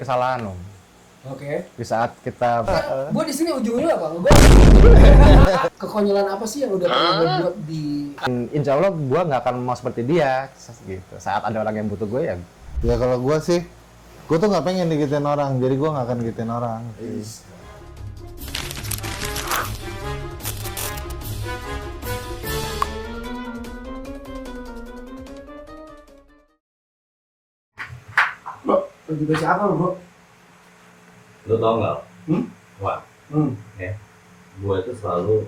kesalahan Om. Oke. Di saat kita Gue di sini ujungnya apa? Gue kekonyolan apa sih yang udah pernah gue buat di? insya Allah gue nggak akan mau seperti dia gitu. Saat ada orang yang butuh gue ya. Ya kalau gue sih, gue tuh nggak pengen digituin orang, jadi gue nggak akan gituin orang. Bro, lagi baca apa bro? Lo tau nggak? Wah, Hmm. gue itu selalu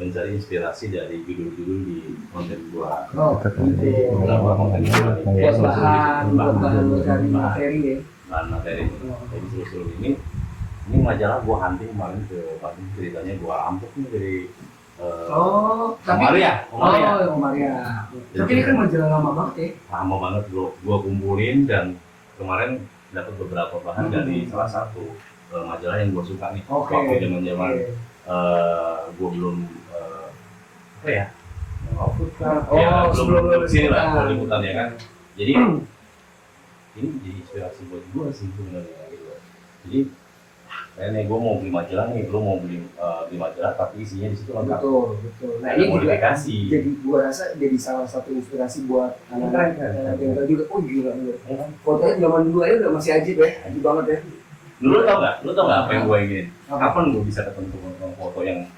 mencari inspirasi dari judul-judul di konten gue. Oh, Jadi gitu. beberapa konten gue Buat bahan mencari materi ya. bahan materi. Jadi seluruh ini majalah gue hunting kemarin ke Bandung, ceritanya gue rampok nih dari Omaria. Omaria. Tapi ini kan majalah lama banget ya. Lama banget gue kumpulin dan kemarin dapat beberapa bahan dari salah satu majalah yang gue suka nih. Oke. Waktu zaman-zaman gue belum apa ya? Belum sini lah, belum liputan ya kan. Jadi ini jadi inspirasi buat gue sih sebenarnya gitu. Jadi kayaknya gue mau beli majalah nih, lo mau beli majalah tapi isinya di situ lengkap. Betul. Nah, Ada ini juga modifikasi. jadi gua rasa jadi salah satu inspirasi buat anak-anak yang tadi juga. Oh gila. Fotonya zaman dulu aja udah masih ajib ya, ajib banget ya. Lu tau nggak apa yang gue ingin? Kapan gue bisa ketemu dengan foto yang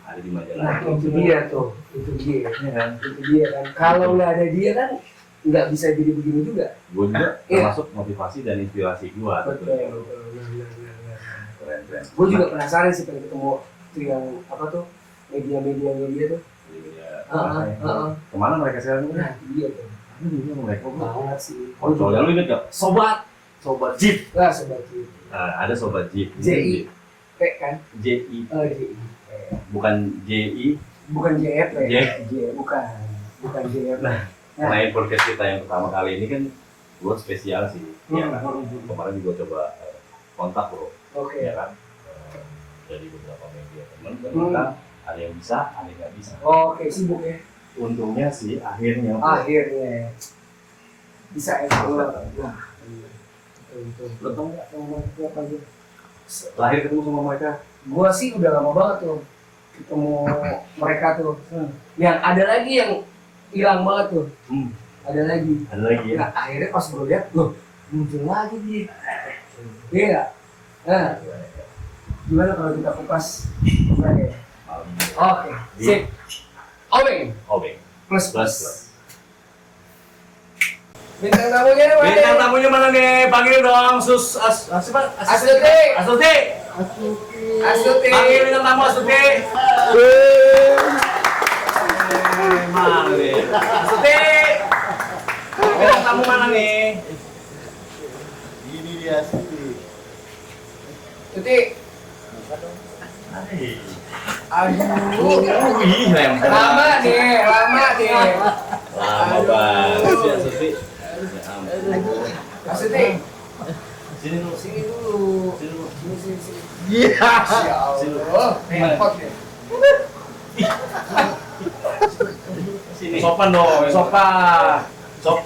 ada di majalah? Nah, itu dia tuh, itu dia kan. Kalau nggak ada dia kan nggak bisa jadi begini juga. Gue juga termasuk motivasi dan inspirasi gue. Betul. Keren. Gue juga penasaran sih pengen ketemu tuh yang apa tuh media tuh. Kemana mereka sekarang? Nah, dia tuh. Mereka Banget sih. Oh, soalnya lu inget gak? Sobat Jeep. Lah sobat Jeep. Ada Sobat Jeep. JI P kan? JI. JI. Bukan JI. Bukan JF ya? J. Bukan JF. Nah, podcast kita yang pertama kali ini kan gue spesial sih. Ya kan? Kemarin juga coba kontak bro. Oke. Ya kan? Dari beberapa media teman ternyata ada yang bisa, ada yang nggak bisa. Oke, sibuk ya. Untungnya sih akhirnya bisa keluar. Nah, betul. Betul nggak sama mereka aja? Lahir ketemu sama mereka. Gua sih udah lama banget tuh ketemu mereka tuh. Yang ada lagi yang hilang banget tuh. Ada lagi ya. Nah, akhirnya pas gue lihat, loh muncul lagi dia. Iya nggak? Nah, gimana kalau kita kupas? Oke, sip. Obeng. Plus. Bintang tamunya mana nih? Panggil dong, Astuti. Panggil bintang tamu Astuti. Mana nih? Astuti. Bintang tamu mana nih? Ini dia Astuti. Astuti. Aduh. Lama nih. Lama banget sih Astuti. Astuti. Sini dulu. Sini. Iya. Ya Allah. Repot ya. Sini. Sopan dong, sopan. Udah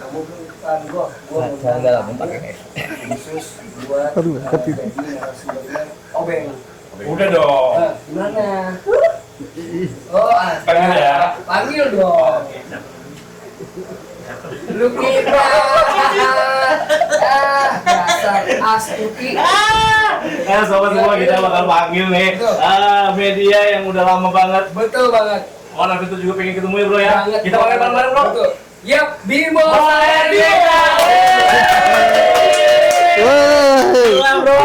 kamu bukan gua dalam pakai. khusus buat jadi narasumbernya Obeng. Udah dong. Gimana? Oh, Panggil ya. Panggil dong. Lu kira dasar Astuti. Sobat semua kita bakal panggil nih media yang udah lama banget. Betul banget. Orang itu juga pengen ketemu ya bro ya. Banget. Kita panggil bareng-bareng bro. Betul. Yap, Bimo Erdika. Bro.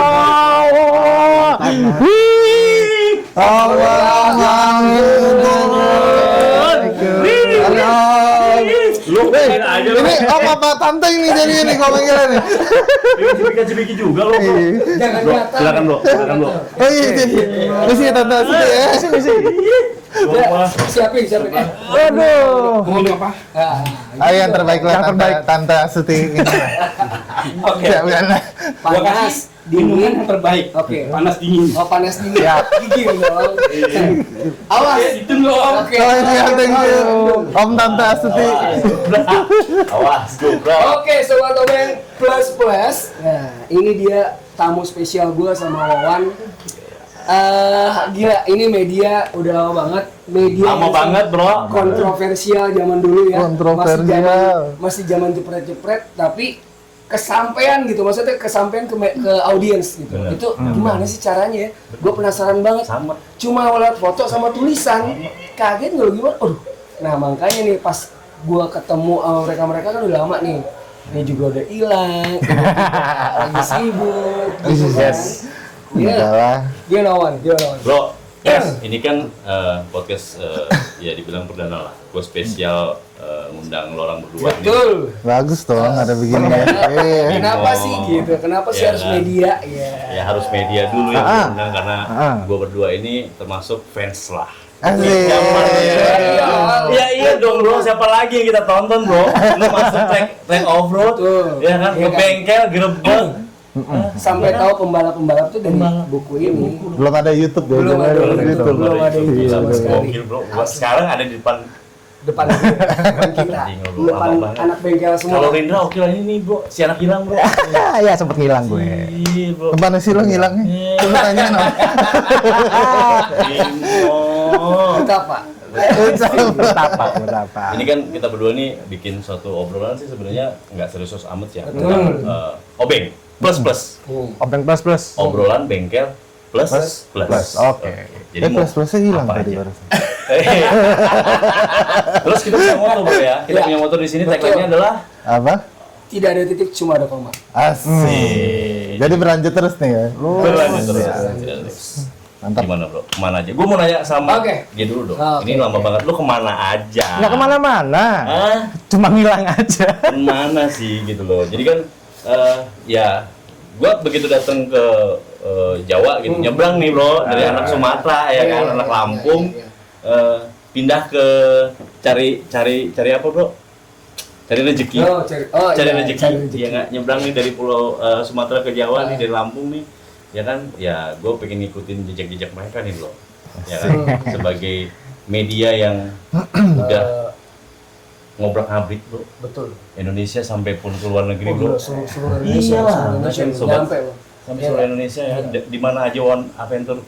Ini om apa tante ini jadi ini kalau manggilnya nih. Cibiki juga lo bro. Jangan datang. Silakan bro. Oh iya jadi. Di sini tante Astuti ya. Siapin. Aduh. Ngomong apa? Ayo yang terbaik lah tante Astuti. Oke. Panas, dingin, terbaik. Oke. Panas dingin. Oh, panas dingin. Ya. Gigil dong. Awas. Itu dong. Oke. Oh iya thank you. Om tante Astuti. Awas bro. Oke, sobat Obeng. Plus. Nah, ini dia tamu spesial gue sama Wawan. Gila, ini media udah lama banget. Media Lama banget, bro. Kontroversial zaman dulu ya. Kontroversial. Masih zaman jepret-jepret, tapi kesampaian gitu. Maksudnya kesampaian ke audiens gitu. Bener. Itu gimana sih caranya ya? Gue penasaran banget. Sama. Cuma lihat foto sama tulisan, kaget nggak gimana? Aduh. Nah makanya nih pas gue ketemu sama mereka kan udah lama nih. Ini juga udah hilang, lagi sibuk. Gitu kan. Enggak lah. Gimana Wan? Bro, yes, ini kan podcast ya dibilang perdana lah. Gue spesial ngundang lo orang berdua ini. Betul. Bagus dong ada begini ya. Kenapa sih gitu? Kenapa sih Ya harus kan? media? Ya. Ya harus media dulu yang diundang karena gue berdua ini termasuk fans lah. Asik. Ya iya dong bro, siapa lagi yang kita tonton bro? Lu masuk track off-road, Betul. ya kan, Iya ke kan? bengkel, gerebek. Sampai tahu pembalap-pembalap tuh dari buku ini. Belum ada YouTube ya. Belum ada YouTube. YouTube. Belum ada itu YouTube sama sekali. Gokil bro, gua sekarang ada di depan. Depan kita, Anjing, bro, depan lama banget. anak bengkel semua. Kalau Rindra oke lah ini bro, si anak hilang bro. Ya sempet ngilang gue. Iya bro. Kemana sih lo ngilangnya? Coba tanyain om. Betapa? Betapa. Ini kan kita berdua nih bikin suatu obrolan sih sebenarnya nggak serius amat ya. Betul. Tentang obeng plus. Obeng plus. Obrolan bengkel plus. Oke. Jadi mau Plus-plusnya hilang apa tadi aja? barusan. Terus kita punya motor bro ya. Kita Ya. punya motor di sini Betul. tagline-nya adalah Apa? Tidak ada titik, cuma ada koma. Asik. Jadi berlanjut terus nih ya. berlanjut terus. Mantap. Gimana bro? Kemana aja? Gue mau nanya sama Oke. dia dulu dong. Oke. Ini lama banget. Lu kemana aja? Nggak kemana-mana. Hah? Cuma ngilang aja. Kemana sih gitu loh. Jadi kan ya gue begitu datang ke Jawa gitu nyebrang nih bro dari anak Sumatera ya kan, anak Lampung. Pindah ke cari apa bro? Cari rezeki. Cari rezeki. Ya nggak nyebrang nih dari pulau Sumatera ke Jawa nih dari Lampung nih. Ya kan, ya gue pengen ngikutin jejak-jejak mereka nih bro. Ya kan, sebagai media yang udah ngobrak-ngabrik bro. Betul. Indonesia sampai pun ke luar negeri bro. Seluruh Iya lah, Indonesia. kan, sobat. Nyampe loh. Sampai seluruh Indonesia ya, di mana aja One Adventure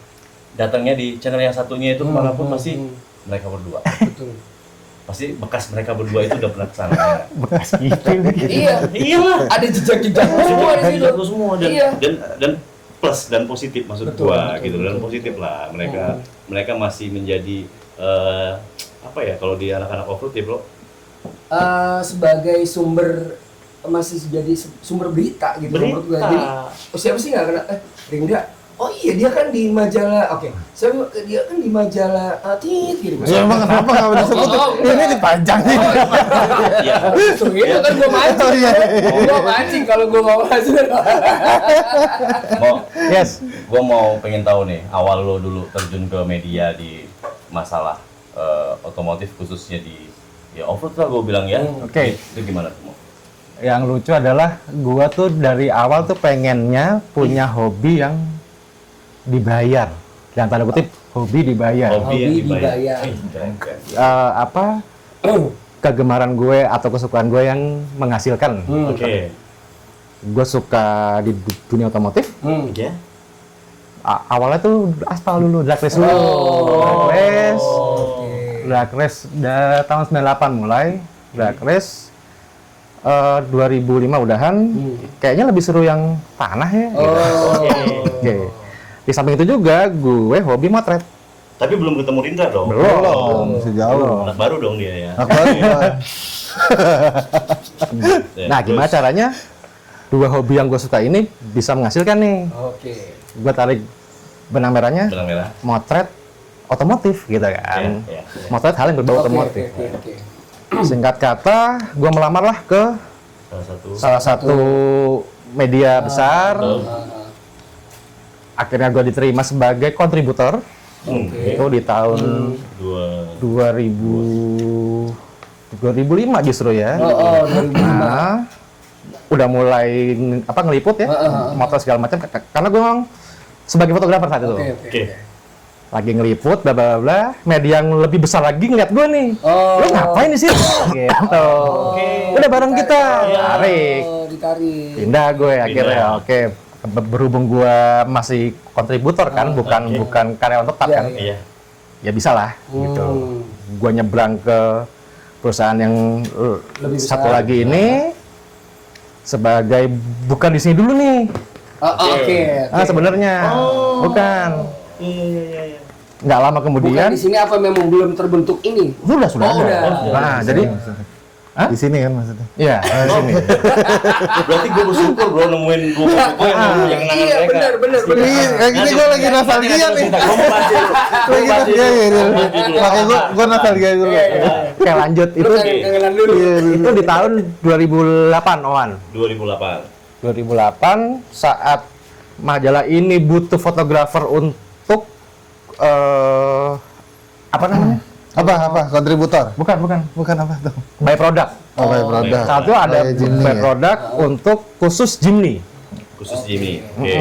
datangnya di channel yang satunya itu kemanapun pasti mereka berdua. Betul. Pasti bekas mereka berdua itu udah pernah kesana. Bekas gitu. Iya. Iyalah. Ada jejak-jejak semua di situ. Itu semua Iya. dan plus dan positif maksud Betul, gua betul, gitu betul, dan betul. positif lah mereka masih menjadi apa ya kalau di anak-anak off-road ya bro. Sebagai sumber masih jadi sumber berita gitu menurut gue. Jadi siapa sih nggak kena Ringga? Oh iya dia kan di majalah. Oke, dia kan di majalah Tit gitu. Ya emang kenapa nggak boleh disebut? Ini dipajang nih. Iya. Itu kan gue mancing. Oh iya. Gue mancing kalau gue mau masuk. Yes. Gua mau pengen tahu nih awal lo dulu terjun ke media di masalah otomotif khususnya di ya off-road lah gue bilang ya. Oke. Itu gimana tuh? Mo? Yang lucu adalah gua tuh dari awal tuh pengennya punya hobi yang dibayar. Yang tanda kutip hobi dibayar. Hobi yang Hobi dibayar. dibayar. Keren. Apa kegemaran gue atau kesukaan gue yang menghasilkan. Oke. Gue suka di dunia otomotif. Ya. Awalnya tuh aspal dulu, drag race dulu. Drag race tahun 98 mulai. Drag race 2005 udahan. Kayaknya lebih seru yang tanah ya. Oke. Di samping itu juga gue hobi motret. Tapi belum ketemu Rindra dong. Belum, masih jauh. Anak baru dong dia ya. Aku aja. Ya, Nah, gimana terus? caranya dua hobi yang gue suka ini bisa menghasilkan nih? Oke. Gue tarik benang merahnya, Benang merah. motret otomotif gitu kan. Ya. Motret hal yang berbau otomotif. Oke. Singkat kata, gue melamarlah ke Salah satu. salah satu media besar. Akhirnya gue diterima sebagai kontributor. Itu di tahun 2005 justru ya. 2005. Nah, udah mulai ngeliput ya, motor segala macam. Karena gue memang sebagai fotografer saat itu. Oke. lagi ngeliput, bla bla bla. Media yang lebih besar lagi ngeliat gue nih. Oh. Lu ngapain di sini? Gitu. Udah bareng kita, tarik. Ditarik. Pindah gue akhirnya. Oke. Berhubung gue masih kontributor kan, bukan karyawan tetap kan. Iya. Ya bisa lah, gitu. Gue nyebrang ke perusahaan yang Lebih satu besar. lagi ini sebagai bukan di sini dulu nih. Oke. Sebenarnya bukan. Iya. Nggak lama Bukan kemudian, di sini apa memang belum terbentuk ini? sudah Oh, ada. udah. Nah, jadi, Hah? Di sini kan maksudnya. iya di sini. Berarti gue bersyukur bro nemuin gue yang kenangan Iya, mereka. benar. Iya, kayak gini gue lagi nostalgia nih. Gue mau baca dulu. Lagi nostalgia ya. Makanya gue nostalgia dulu. Oke lanjut, Lu itu kangen dulu. itu di tahun 2008, Owan. 2008. 2008 saat majalah ini butuh fotografer untuk apa namanya? Apa? Kontributor? Bukan. Bukan apa tuh? By product. Oh, by product. Saat itu ada Kayak Jimny by ya? product untuk khusus Jimny. Khusus Jimmy. Oke.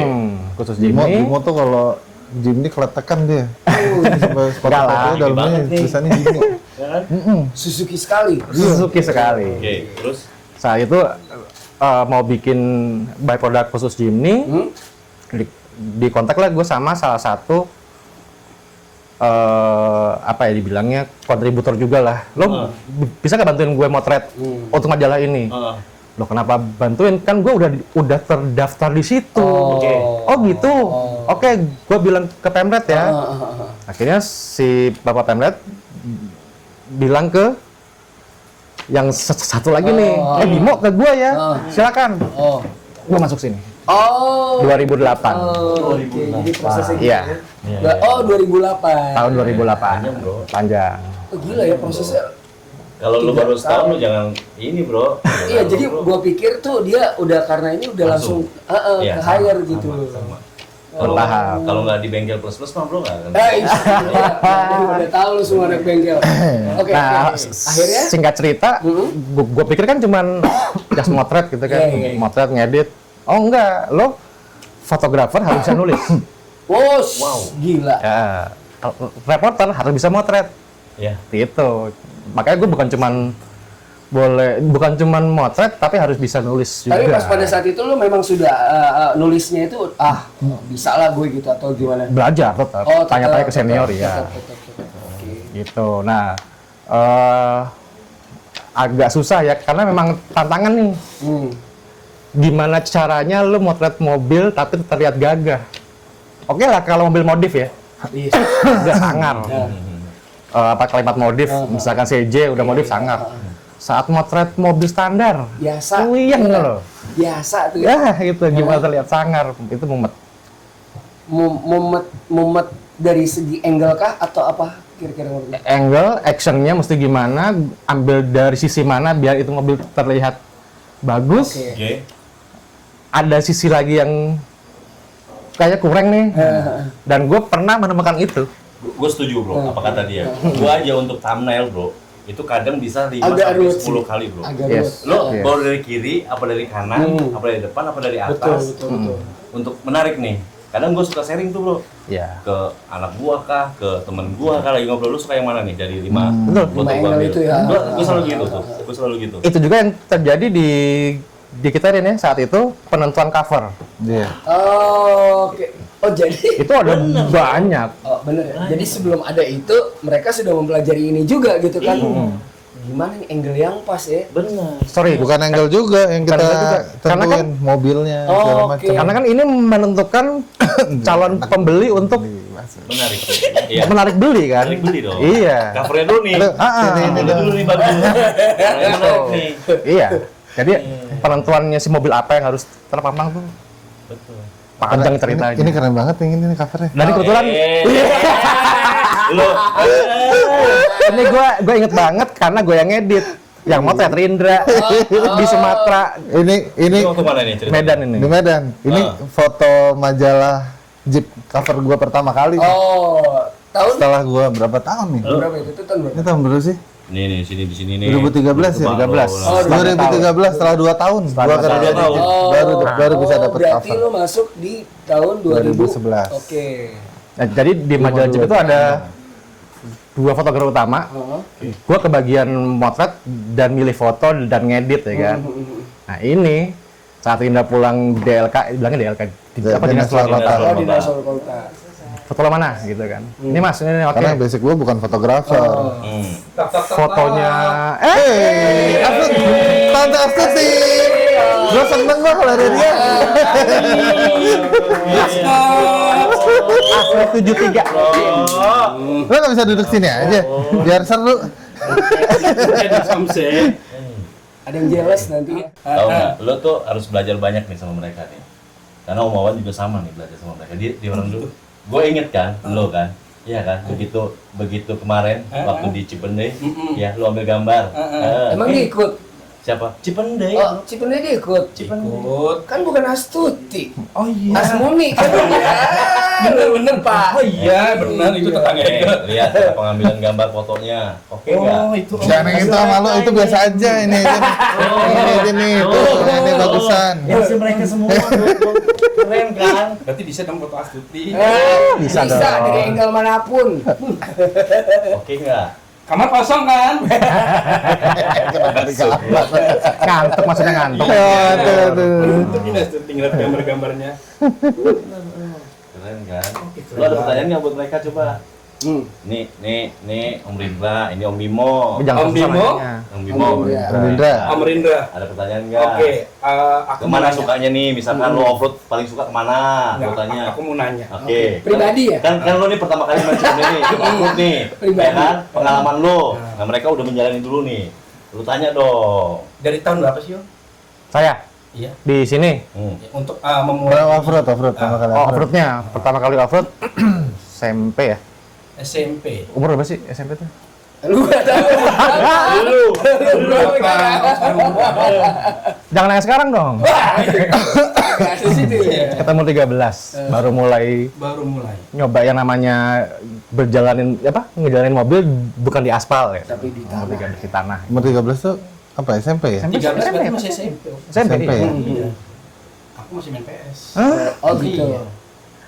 Khusus Bimo Jimny. tuh kalau Jimny keletekan dia. Sampai Enggak lah. sepatu dalamnya banget nih. tulisannya Jimny. Ya kan? Suzuki sekali. Suzuki sekali. Oke. Terus Saat itu mau bikin by product khusus Jimny, di kontak lah gue sama salah satu apa ya dibilangnya kontributor juga lah. Lo bisa nggak bantuin gue motret untuk majalah ini? Lo kenapa bantuin? Kan gue udah terdaftar di situ. Oke. Oh gitu. Oke, gue bilang ke Pemret ya. Akhirnya si Bapak Pemret bilang ke yang satu lagi nih, Bimo ke gue ya, silakan. Gue masuk sini. Oh. 2008. Oh, oke. Jadi prosesnya gitu. Iya. Ya. Oh, 2008. Tahun 2008. Panjang. Oh, gila ya prosesnya. kalau lu 3 baru setahun tahun. lu jangan ini bro. Iya, jadi gua pikir tuh dia udah karena ini udah langsung Iya, ke hire gitu. sama. Bertahap. Kalau nggak di bengkel plus mah bro nggak akan. Iya. Udah tahu lu semua anak bengkel. Oke. Nah, Akhirnya singkat cerita, gue pikir kan cuman just motret gitu kan, Iya. motret ngedit. Oh enggak, lo fotografer harus bisa nulis. wow, gila. Ya, reporter harus bisa motret. Ya. Gitu. Makanya gue bukan cuman motret, tapi harus bisa nulis juga. Tapi pas pada saat itu lu memang sudah nulisnya itu bisa lah gue gitu atau gimana? Belajar tetap, Oh, tanya-tanya ke senior ya. Tetap. Oke. Gitu. Nah, agak susah ya, karena memang tantangan nih. Gimana caranya lu motret mobil tapi terlihat gagah? Oke lah kalau mobil modif ya, Iya. udah sangar. Apa kalimat modif, misalkan CJ udah modif sangar. Saat motret mobil standar, Biasa. puyeng loh. Biasa tuh. Ya gitu, gimana terlihat sangar, itu mumet. Mumet dari segi angle kah atau apa kira-kira mobil? Angle, actionnya mesti gimana, ambil dari sisi mana biar itu mobil terlihat bagus. Oke. Oke. Ada sisi lagi yang kayak kurang nih. Dan gue pernah menemukan itu. Gue setuju bro, apa kata dia. Gue aja untuk thumbnail bro, itu kadang bisa 5 Agak sampai ruwet 10 sih. kali bro. Agak Yes. ruwet. Lo Yes. baru dari kiri, apa dari kanan, apa dari depan, apa dari atas. Betul. Untuk menarik nih. Kadang gue suka sharing tuh bro, Ya. ke anak gua kah, ke temen gua kah lagi ngobrol, lu suka yang mana nih dari 5 Betul. foto Lima gua angle ambil. itu ya. Gua selalu gitu tuh, gua selalu gitu. Itu juga yang terjadi di kita ini saat itu penentuan cover. Iya. Oh, oke. Oh, jadi Itu ada banyak. Oh, bener ya. Jadi sebelum ada itu mereka sudah mempelajari ini juga gitu kan. Gimana nih angle yang pas ya? Bener. Sorry, Bukan angle juga yang kita Bukan angle juga. Karena tentuin mobilnya Oh, segala oke. macam. karena kan ini menentukan calon pembeli untuk Menarik. Iya. menarik beli kan. Menarik beli dong. Iya. Covernya dulu nih. Ini dulu nih bagus. Yang menarik nih. Iya. Jadi penentuannya si mobil apa yang harus terpampang tuh Betul. panjang ceritanya. Ini keren banget ini covernya. Dan kebetulan Lo ini gue inget banget karena gue yang ngedit. Yang motret Rindra di Sumatera, Ini waktu mana nih cerita? Medan ini. di Medan. Ini foto majalah Jeep cover gua pertama kali. Oh, tahun Setelah gua berapa tahun nih? berapa itu? Itu tahun berapa? Ini tahun berapa sih? Nih sini di sini nih. 2013 ya? 13. Oh, 2013 setelah 2 tahun. Gua Setelah kerja 2 di tahun. Jeep. Baru bisa dapat berarti cover. lo masuk di tahun 2011. Oke. Nah, jadi di majalah Jeep itu ada 2 fotografer utama. Gua kebagian motret dan milih foto dan ngedit ya kan. Nah ini saat Indra pulang DLK, bilangnya DLK, apa dinas luar kota. Oh, di Dinas Luar Kota. Foto lo mana gitu kan. Ini Mas, ini oke. Karena basic gue bukan fotografer. Fotonya Tante Astuti. Gue seneng banget kalau ada dia. Asli 73. Lo nggak bisa duduk sini aja, biar seru. Ada yang jealous nanti ya. Tahu nggak? Lo tuh harus belajar banyak nih sama mereka nih. Karena Om Wawan juga sama nih belajar sama mereka. Dia orang dulu. Gue inget kan, lo kan, iya kan. Begitu kemarin waktu di Cipendei, ya lo ambil gambar. Emang dia ikut? Siapa? Cipendei. Oh, Cipendei dia ikut. Ikut. Kan bukan Astuti. Oh iya. Asmuni kan. Bener-bener Pak. Oh iya, benar itu tetangga itu. Lihat cara pengambilan gambar fotonya. Oke nggak? Oh, itu. Jangan yang itu sama lo, itu biasa aja. Ini aja nih. Ini bagusan. Ya sih mereka semua. Keren kan? Berarti bisa dong foto Astuti. Bisa dong. dari angle manapun. Oke nggak? Kamar kosong kan? Ngantuk, maksudnya ngantuk. Untuk ini Astuti ngeliat gambar-gambarnya. Keren kan? Lo ada pertanyaan nggak buat mereka coba? Nih Om Rindra, ini Om Bimo. Jangan Om Bimo? Om Bimo. Om Rindra. Om Rindra. Ada pertanyaan nggak? Oke, aku Kemana mau nanya. sukanya nih? Misalkan lo offroad paling suka kemana? Lo Nggak, tanya. aku mau nanya. Oke. Pribadi ya? Kan lo nih pertama kali main Cipendei nih, offroad nih. Pribadi. Ya kan? Pengalaman lo. Nah mereka udah menjalani dulu nih. Lo tanya dong. Dari tahun berapa sih, Yo? Saya Iya. di sini. Untuk memulai Offroad pertama kali. Offroadnya pertama kali offroad SMP ya. SMP. Umur berapa sih SMP tuh? Lu gak tahu. Lu. Jangan yang sekarang dong. Kasus itu ya. Ketemu 13, baru mulai Baru mulai. nyoba yang namanya ngejalanin mobil bukan di aspal ya. Tapi di Umur 13 di tanah. Umur 13 tuh apa SMP ya? 13 berarti masih SMP. SMP SMP iya. ya? Iya. Aku masih main PS. Oh gitu. Iya.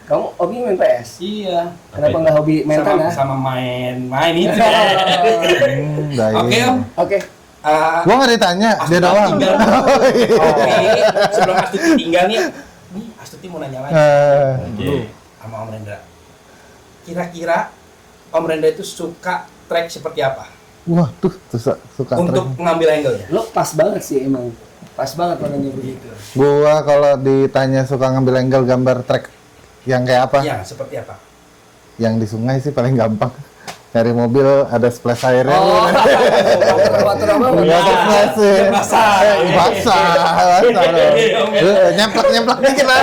Kamu hobi main PS? Iya. Kenapa nggak hobi main tanah? Sama main itu. Baik. Oke, Om. Oke. Gua nggak ditanya, dia doang. Tinggal. Oke. Sebelum Astuti tinggal nih Astuti mau nanya lagi. Oke. Sama Om Rendra. Kira-kira Om Rendra itu suka track seperti apa? Wah, tuh suka Untuk trek. mengambil angle-nya. Lo pas banget sih emang. Pas banget orangnya begitu. Gua kalau ditanya suka ngambil angle gambar trek yang kayak apa? Iya, seperti apa? Yang di sungai sih paling gampang. Dari mobil ada splash airnya. Oh. Water apa? Nggak ada splash ya. Basah. Nyemplak dikit lah.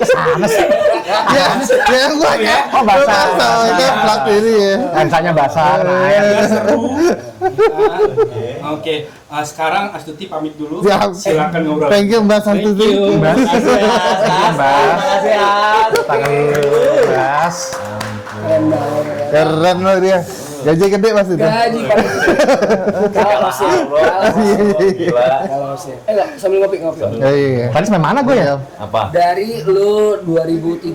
Sana sih. Ya gua Oh, basah. Nyemplak ini ya. Kansanya basah. Oke, sekarang Astuti pamit dulu. Siap. Silakan ngobrol. Thank you Mbak Thank Santuti. you. Mbak. Makasih ya. Tangan Bas. Keren banget. Keren loh dia. Gaji gede pasti tuh. Gaji kan. Kalau sih. Gila. Kalau sih. Enggak, sambil ngopi. Iya. Tadi sampai mana gue ya? Apa? Dari lu 2013.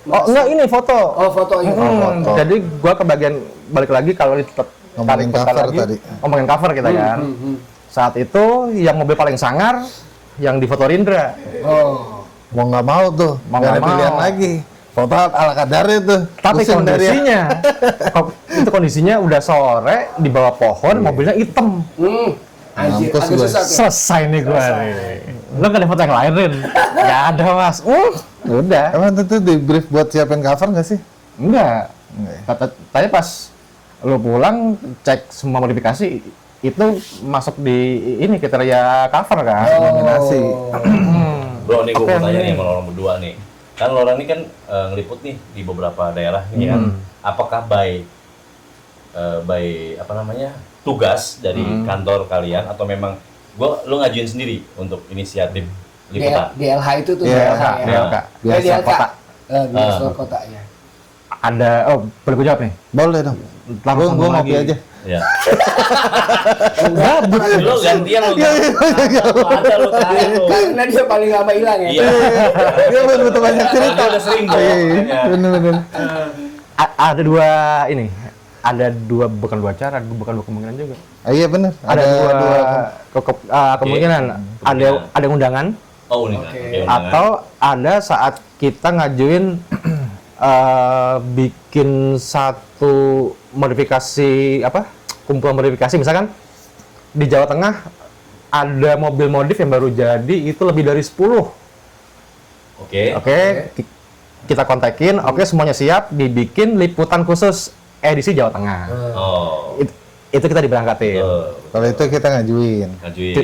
Oh enggak, ini foto. Oh, fotonya. foto. Jadi gua kebagian balik lagi kalau Ngomongin cover tadi. Ngomongin cover kita kan. Saat itu yang mobil paling sangar yang di foto Rindra. Oh. Mau nggak mau tuh. Mau Nggak ada nggak pilihan mau. lagi. Foto ala kadar itu. Tapi Pusing dari ya. kondisinya, itu kondisinya udah sore di bawah pohon, mobilnya hitam. Anjir, Mampus agak gue. susah tuh. Selesai nih gue nih. Lo gak ada foto yang lain, Rin? Gak ada, Mas. Udah. Emang tentu di brief buat siapin cover nggak sih? Enggak. Enggak ya? Tanya pas lo pulang, cek semua modifikasi, itu masuk di ini kriteria cover kan? Nominasi. Bro, nih gue Oke, mau tanya nih. nih sama orang berdua nih. Kan lo orang ini kan ngeliput nih di beberapa daerah nih kan. Apakah by apa namanya tugas dari kantor kalian atau memang lo ngajuin sendiri untuk inisiatif liputan? DLH itu tuh. DLH, DLK. Biasa DLK. kota. Biasa kota ya. Ada, boleh gue jawab nih? Boleh dong. Langsung Gua lagi. ngopi aja. Ya. Enggak, Lo gantian lo. Ada lo kayak lo. karena dia paling lama hilang ya. Iya. Dia butuh banyak cerita. Dia udah sering dong. Iya, bener-bener. Ada dua ini, ada dua bukan dua cara, bukan dua kemungkinan juga. Iya bener. Ada dua kemungkinan. Ada undangan Oh, ini kan. Oke. Oke, undangan. atau ada saat kita ngajuin bikin satu modifikasi kumpulan modifikasi, misalkan di Jawa Tengah ada mobil modif yang baru jadi itu lebih dari 10. Oke. Oke, kita kontakin, oke semuanya siap, dibikin liputan khusus edisi Jawa Tengah. Oh. Itu kita diberangkatin. Kalau itu kita ngajuin. Ngajuin.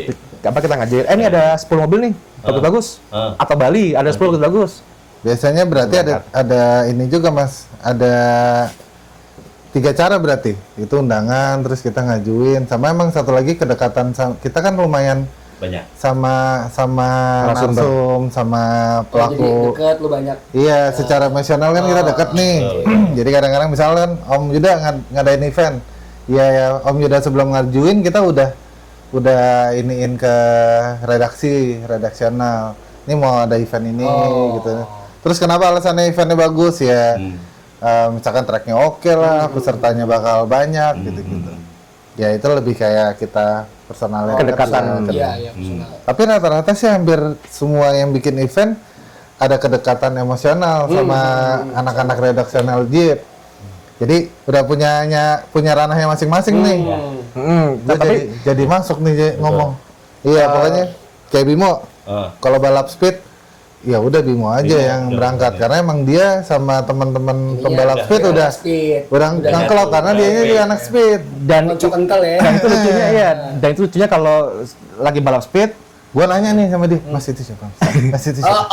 Kita ngajuin, ini ada 10 mobil nih, bagus-bagus. Atau Bali, ada 10 bagus. Biasanya berarti ada ini juga Mas, ada 3 cara berarti. Itu undangan, terus kita ngajuin, sama emang satu lagi kedekatan kita kan lumayan Banyak. sama Narasumber. narsum, sama Jadi pelaku. deket lu banyak. Iya, secara emosional kan kita deket nih. Jadi kadang-kadang misalkan Om Yuda ngadain event, iya ya Om Yuda sebelum ngajuin kita udah iniin ke redaksional. Ini mau ada event ini gitu. Terus kenapa alasannya eventnya bagus ya? Misalkan tracknya oke lah, pesertanya bakal banyak gitu-gitu. Ya itu lebih kayak kita personalnya Kedekatan. Iya, personal. Tapi rata-rata sih hampir semua yang bikin event ada kedekatan emosional sama anak-anak redaksional Jeep. Jadi udah punya ranahnya masing-masing nih. Gua jadi masuk nih ngomong. Iya pokoknya kayak Bimo. Kalau balap speed ya udah Bimo aja yang berangkat karena emang dia sama teman-teman pembalap speed udah ngangklok karena dia juga anak speed. Dan Kocok kental ya. dan itu lucunya ya, dan itu lucunya kalau lagi balap speed, Gua nanya nih sama dia, Mas itu siapa? Mas itu siapa?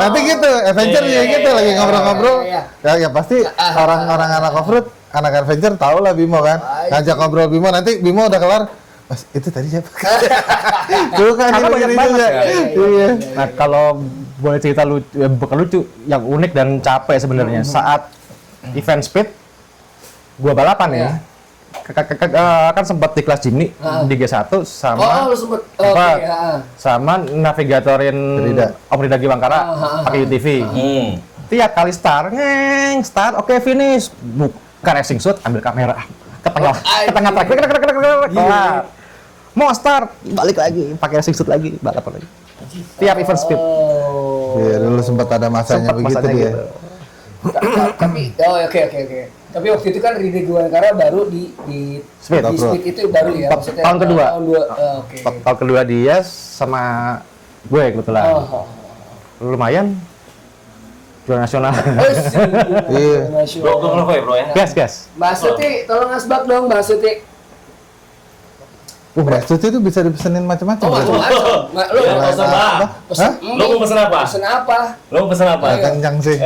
Nanti gitu, adventure ya gitu lagi ngobrol-ngobrol. Ya pasti orang-orang anak off-road, anak adventure tau lah Bimo kan. Ngajak ngobrol Bimo, nanti Bimo udah kelar. Mas itu tadi siapa? Tuh kan Karena ini banyak gini banget juga. ya. Iya. Nah, kalau boleh cerita lucu, bukan lucu, yang unik dan capek sebenarnya. Saat event speed, gua balapan ya. Kan sempat di kelas Jimny di G1 sama lu sempet. Sempat. Oke, sama navigatorin Om Rida Giwangkara pakai UTV. Tiap kali start, oke finish. Buka racing suit, ambil kamera ke tengah track, kelar. Mau start, balik lagi, pakai racing suit lagi, balapan lagi. Tiap event speed. Iya, dulu sempat ada masanya Sempat begitu masanya dia. gitu. Tapi oke. Tapi waktu itu kan Rida Giwangkara baru di Speed. speed itu baru ya. Maksudnya Tahun kedua. Oke. Tahun kedua dia sama gue kebetulan. Lumayan juara nasional. Iya. Bro, gue ngerokok ya bro ya? Gas. Mbak Suti, tolong asbak dong Mbak Suti. Mbak Suti itu bisa dipesenin macam-macam. Oh, berarti. macam-macam. Lu Ya, pesen apa? Hah? Lo mau pesen apa? Pesen apa? Lo mau pesen apa? Nggak kencang sih.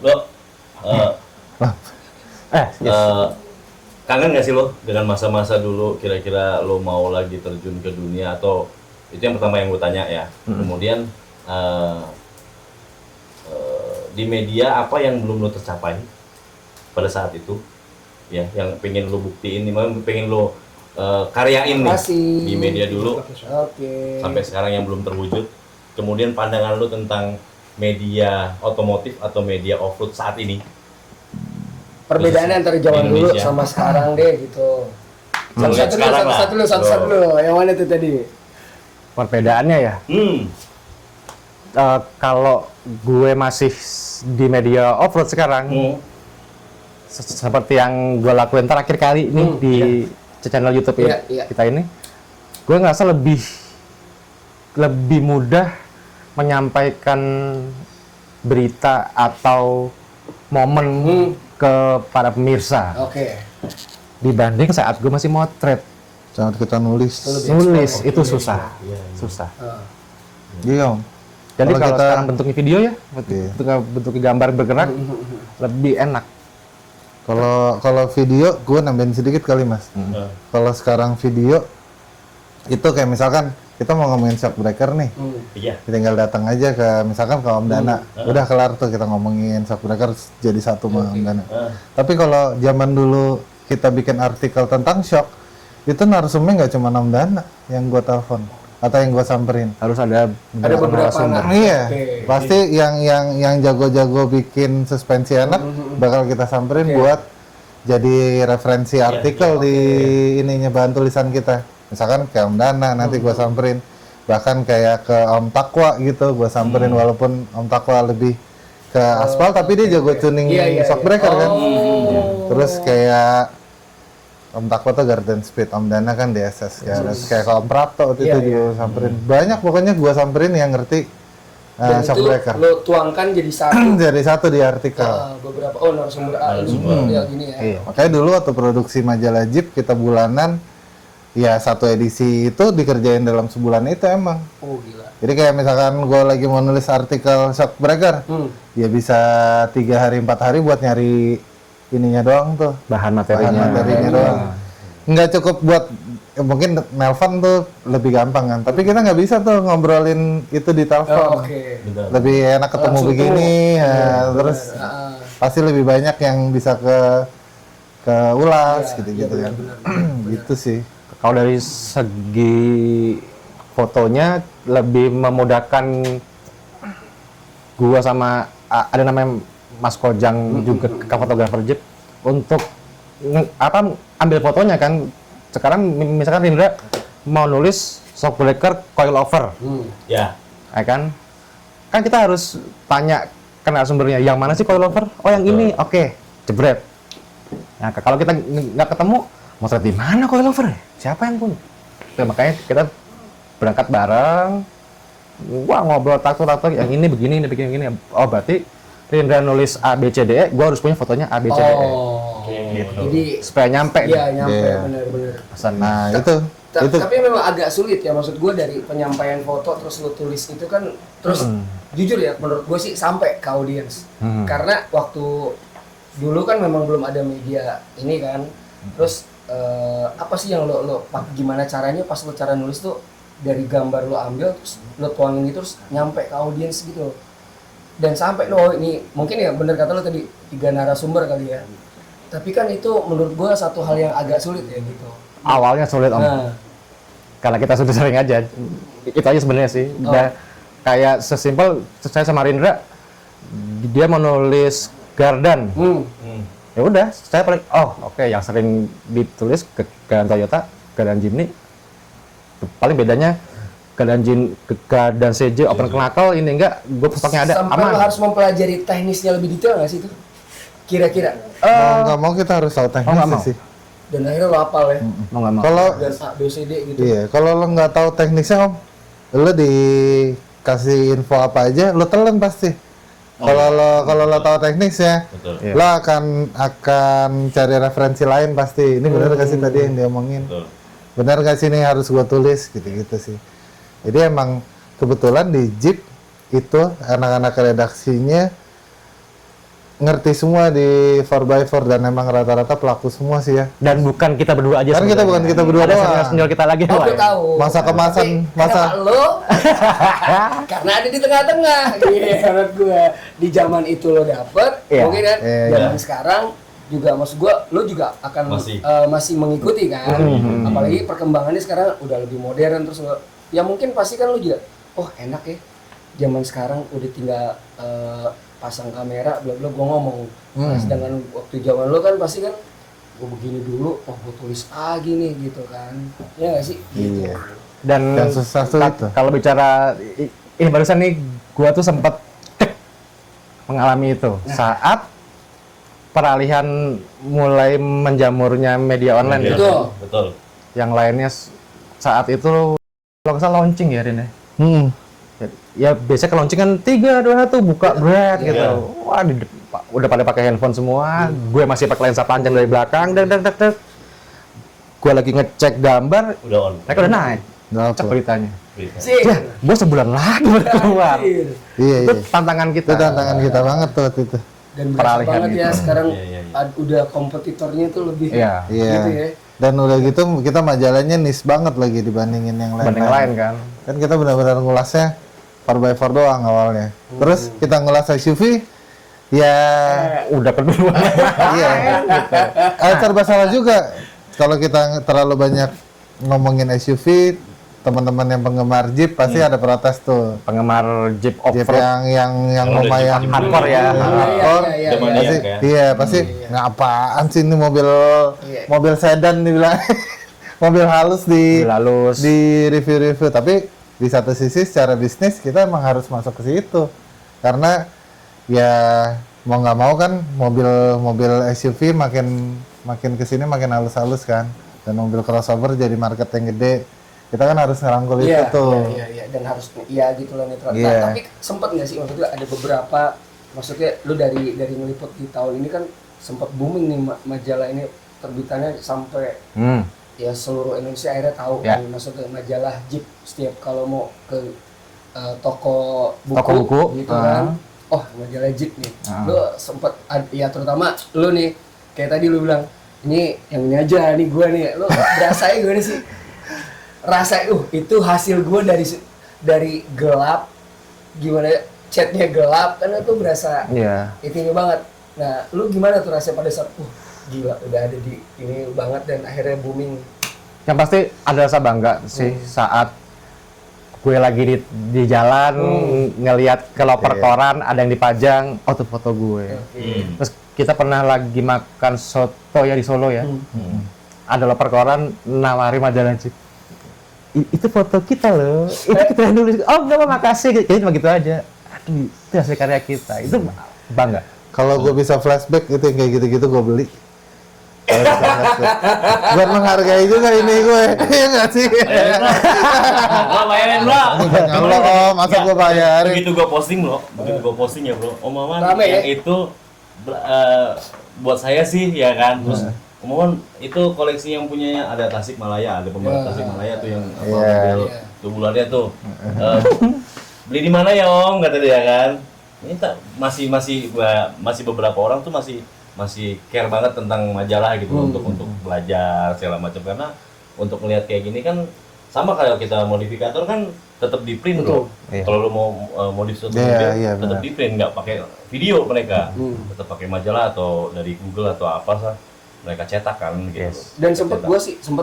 Lo Yes. kangen nggak sih lo dengan masa-masa dulu kira-kira lo mau lagi terjun ke dunia atau itu yang pertama yang gue tanya ya. Kemudian di media apa yang belum lo tercapai pada saat itu ya yang pengen lo buktiin, pengen lo karyain nih di media dulu Oke. sampai sekarang yang belum terwujud. Kemudian pandangan lo tentang media otomotif atau media off-road saat ini. Perbedaannya antara zaman dulu Indonesia. sama sekarang deh gitu. Lihat sekarang lah. Satu dulu. Yang mana tuh tadi? Perbedaannya ya. Kalau gue masih di media off-road sekarang, seperti yang gue lakuin terakhir kali ini di channel YouTube kita ini, gue ngerasa lebih mudah menyampaikan berita atau momen ke para pemirsa dibanding saat gue masih motret. Saat kita nulis. Nulis itu susah. Iya. Jadi Kalau kalau kita- sekarang bentuknya video ya, bentuknya gambar bergerak, lebih enak. Kalau video, gue nambahin sedikit kali Mas. Kalau sekarang video itu kayak misalkan kita mau ngomongin Shockbreaker nih. Iya. Tinggal datang aja ke misalkan ke Om Dana. Udah kelar tuh kita ngomongin Shockbreaker jadi satu sama Om Dana. Tapi kalau zaman dulu kita bikin artikel tentang shock, itu narsumnya nggak cuma Om Dana yang gua telepon atau yang gua samperin. Harus ada beberapa narasumber. Iya, Oke. pasti yang jago-jago bikin suspensi anak bakal kita samperin buat jadi referensi artikel di ininya bahan tulisan kita. Misalkan kayak Om Dana nanti gua samperin, bahkan kayak ke Om Takwa gitu gua samperin walaupun Om Takwa lebih ke aspal tapi dia jago tuning Shockbreaker kan. Terus kayak Om Takwa tuh Garden Speed, Om Dana kan DSS kan. Kayak Om Prato waktu itu juga samperin. Banyak pokoknya gua samperin yang ngerti Dan itu Shockbreaker. lo tuangkan jadi satu Jadi satu di artikel. beberapa narasumber A ini ya gini ya. Iya, makanya dulu waktu produksi majalah Jeep kita bulanan, ya satu edisi itu dikerjain dalam sebulan itu emang. Oh gila. Jadi kayak misalkan gue lagi mau nulis artikel Shockbreaker, ya bisa 3 hari 4 hari buat nyari ininya doang tuh, Bahan bahan materinya. materinya doang. Nggak cukup buat mungkin nelpon tuh lebih gampang kan, tapi kita nggak bisa tuh ngobrolin itu di telepon. Oke. Lebih enak ketemu Langsung begini, ya, terus pasti lebih banyak yang bisa ke ulas gitu-gitu kan. Gitu sih. Kalau dari segi fotonya lebih memudahkan gua sama ada namanya Mas Kojang juga ke fotografer Jeep untuk ambil fotonya kan. Sekarang misalkan Rindra mau nulis Shockbreaker coilover, Ya. ya kan? Kan kita harus tanya ke narasumbernya, yang mana sih coilover? Oh yang ini, oke, jebret. Nah kalau kita nggak ketemu, mau lihat di mana coilover? Siapa yang punya? Tuh, makanya kita berangkat bareng, wah ngobrol taktur, yang ini begini, ini begini. Oh berarti Rindra nulis A B C D E, gua harus punya fotonya A B C D E. Gitu. Jadi Supaya nyampe iya nyampe Iya. benar-benar. pesan. Nah itu Tapi memang agak sulit ya, maksud gue dari penyampaian foto terus lo tulis itu kan terus jujur ya menurut gue sih sampai ke audiens karena waktu dulu kan memang belum ada media ini kan terus apa sih yang gimana caranya pas lo cara nulis tuh dari gambar lo ambil terus lo tuangin itu terus nyampe ke audiens gitu dan sampai lo ini mungkin ya bener kata lo tadi 3 narasumber kali ya tapi kan itu menurut gue satu hal yang agak sulit ya gitu. Awalnya sulit Om. Nah. Karena kita sudah sering aja. Itu aja sebenarnya sih. Udah kayak sesimpel saya sama Rindra dia menulis Gardan. Ya udah, saya paling oke, yang sering ditulis Gardan Toyota, Gardan Jimny. Paling bedanya Gardan CJ open knuckle ini enggak, gue stoknya ada Sampai aman. lo harus mempelajari teknisnya lebih detail nggak sih itu? Kira-kira. mau nggak mau kita harus tahu nggak teknisnya mau. sih. Dan akhirnya lo hafal ya. Mau nggak mau. Kalau Dan A, B, C, D gitu. iya, kalau lo nggak tahu teknisnya Om, lo dikasih info apa aja, lo telan pasti. Kalau lo tahu teknisnya, Betul. lo akan cari referensi lain pasti. Ini benar nggak sih tadi yang diomongin? Betul. Benar nggak sih ini harus gua tulis gitu-gitu sih. Jadi emang kebetulan di Jeep itu anak-anak redaksinya ngerti semua di 4x4 dan emang rata-rata pelaku semua sih ya. Dan bukan kita berdua aja. Kan kita bukan kita berdua Ada doang. senior kita lagi. Oh, gue Wak. tahu. Masa kemasan, Tapi masa kenapa lo? Karena ada di tengah-tengah. Iya, menurut gue di zaman itu lo dapet, Iya. mungkin kan. Iya, Zaman sekarang juga maksud gue, lo juga akan masih mengikuti kan. Apalagi perkembangannya sekarang udah lebih modern terus lo, ya mungkin pasti kan lo juga, oh enak ya. Zaman sekarang udah tinggal pasang kamera, bla bla gue ngomong. Nah, sedangkan waktu zaman lo kan pasti kan gue begini dulu, oh gue tulis lagi nih gitu kan, ya nggak sih? Gitu. iya. Dan Yang susah tuh itu. kalau bicara ini barusan nih, gua tuh sempat mengalami itu saat peralihan mulai menjamurnya media online. Betul. Betul. Yang lainnya saat itu kalau nggak salah launching ya Rin ya. Ya biasanya ke launching kan 3, 2, 1 buka bread gitu. Wah udah pada pakai handphone semua. Gue masih pakai lensa panjang dari belakang. Gue lagi ngecek gambar, Udah on. mereka udah naik. Nggak Cek apa. beritanya. Sih. Ya, gue sebulan lagi baru keluar. Iya, Itu iya. tantangan kita. Itu tantangan kita banget tuh waktu itu. Dan berasa Peralihan banget ya itu. sekarang Iya. udah kompetitornya tuh lebih Iya. Iya. gitu ya. Dan udah gitu kita majalahnya niche banget lagi dibandingin yang lain. Banding lain kan. Kan kita benar-benar ngulasnya 4x4 doang awalnya. Terus kita ngulas SUV, ya Udah kedua. iya. Serba salah juga kalau kita terlalu banyak ngomongin SUV, teman-teman yang penggemar Jeep pasti ada protes tuh. Penggemar Jeep Jeep off-road yang Kalau udah lumayan Jeep hardcore ya. hardcore. Iya, Zaman Pasti, ya. iya pasti ngapaan sih ini mobil sedan dibilang mobil halus halus. di review-review, tapi di satu sisi secara bisnis kita emang harus masuk ke situ karena ya mau nggak mau kan mobil SUV makin kesini makin halus-halus kan, dan mobil crossover jadi market yang gede, kita kan harus ngerangkul itu tuh. Iya, dan harus gitu lah netral. Iya. Nah, tapi sempet nggak sih maksudnya ada beberapa, maksudnya lu dari ngeliput di tahun ini kan sempat booming nih majalah ini terbitannya sampai ya seluruh Indonesia akhirnya tahu Ya. kan, maksudnya majalah Jeep setiap kalau mau ke toko buku, Toko buku, gitu kan, oh majalah Jeep nih, lu sempet ya terutama lu nih kayak tadi lu bilang ini yang ini aja nih gua nih, lu berasain gimana sih rasa itu hasil gua dari gelap, gimana catnya gelap kan itu berasa Iya. ini banget. Nah lu gimana tuh rasanya pada saat gila udah ada di ini banget dan akhirnya booming. Yang pasti ada rasa bangga sih saat gue lagi di jalan ngelihat ke loper koran ada yang dipajang, oh tuh foto gue. Terus kita pernah lagi makan soto ya di Solo ya. Ada loper koran nawari majalah Jeep. Itu foto kita loh. Itu kita yang dulu. Oh enggak makasih. Jadi cuma gitu aja. Aduh, itu hasil karya kita. Itu bangga. Kalau gue bisa flashback itu yang kayak gitu-gitu gue beli. Kalau bisa flashback. Buat menghargai juga ini gue. Iya nggak sih? Lo bayarin bro. Allah, oh, masa gue bayarin? Begitu gue posting ya bro. Om Maman Rame, yang ya? itu buat saya sih ya kan. Terus Om Maman itu koleksi yang punyanya ada Tasikmalaya, ada pembalap Tasikmalaya tuh yang mobil tuh bulannya tuh. Beli di mana ya Om? Kata dia kan. Ini masih beberapa orang tuh masih care banget tentang majalah gitu untuk belajar segala macam, karena untuk melihat kayak gini kan sama kayak kita modifikator kan tetap di print bro. Iya. Kalau lu mau modif suatu Iya, mobil iya, tetap benar. di print, nggak pakai video mereka, tetap pakai majalah atau dari Google atau apa sah mereka cetak kan gitu. Yes. Dan sempat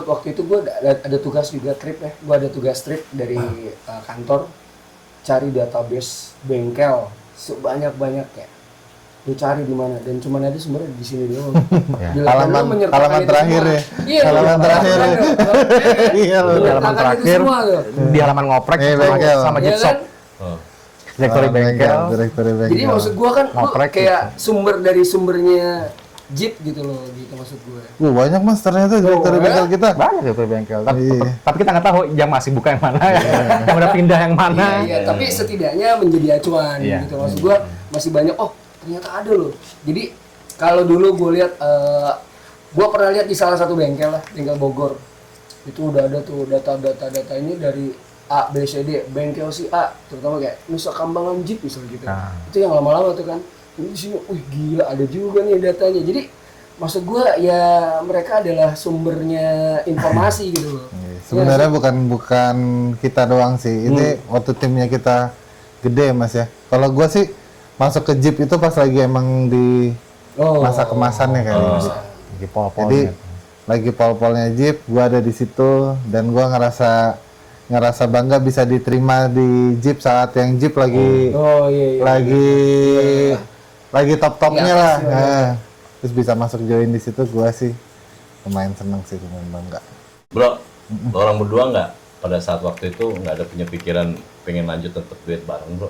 waktu itu gue ada tugas juga trip ya, gue ada tugas trip dari kantor cari database bengkel sebanyak-banyaknya. Lu cari di mana dan cuma ada sumbernya di sini doang. Gila, Halaman- lu menyertakan halaman itu terakhir semua. ya? Iya, Halaman lu terakhir ya? menyertakan Iya loh. Lu Di halaman letakkan itu terakhir, semua tuh. di halaman ngoprek bengkel. sama Iya Jeep shop, kan? Oh. direktori bengkel. Direktori bengkel. Jadi maksud gua kan lu Ngoprek kayak sumber dari sumbernya Jeep gitu loh, gitu maksud gua. Banyak mas ternyata direktori bengkel kita. Banyak direktori bengkel. Iya. Tapi kita nggak tahu yang masih buka yang mana, yang udah pindah yang mana. Iya, tapi setidaknya menjadi acuan Iya. gitu. Maksud gua masih banyak, oh ternyata ada loh. Jadi kalau dulu gue lihat, gue pernah lihat di salah satu bengkel lah, bengkel Bogor. Itu udah ada tuh data ini dari A, B, C, D, bengkel si A, terutama kayak Nusa Kambangan Jeep misalnya gitu. Nah. Itu yang lama-lama tuh kan. Ini di sini, wih gila ada juga nih datanya. Jadi maksud gue ya mereka adalah sumbernya informasi gitu loh. Sebenarnya bukan kita doang sih. Ini waktu timnya kita gede mas ya. Kalau gua sih masuk ke Jeep itu pas lagi emang di masa kemasannya kali. Lagi pol-polnya. Jadi lagi pol-polnya Jeep, gua ada di situ dan gua ngerasa bangga bisa diterima di Jeep saat yang Jeep lagi lagi top-topnya Di lah. atas, Nah, terus bisa masuk join di situ, gua sih lumayan seneng sih, lumayan bangga. Bro, lo orang berdua nggak pada saat waktu itu nggak ada punya pikiran pengen lanjut tetap duet bareng bro?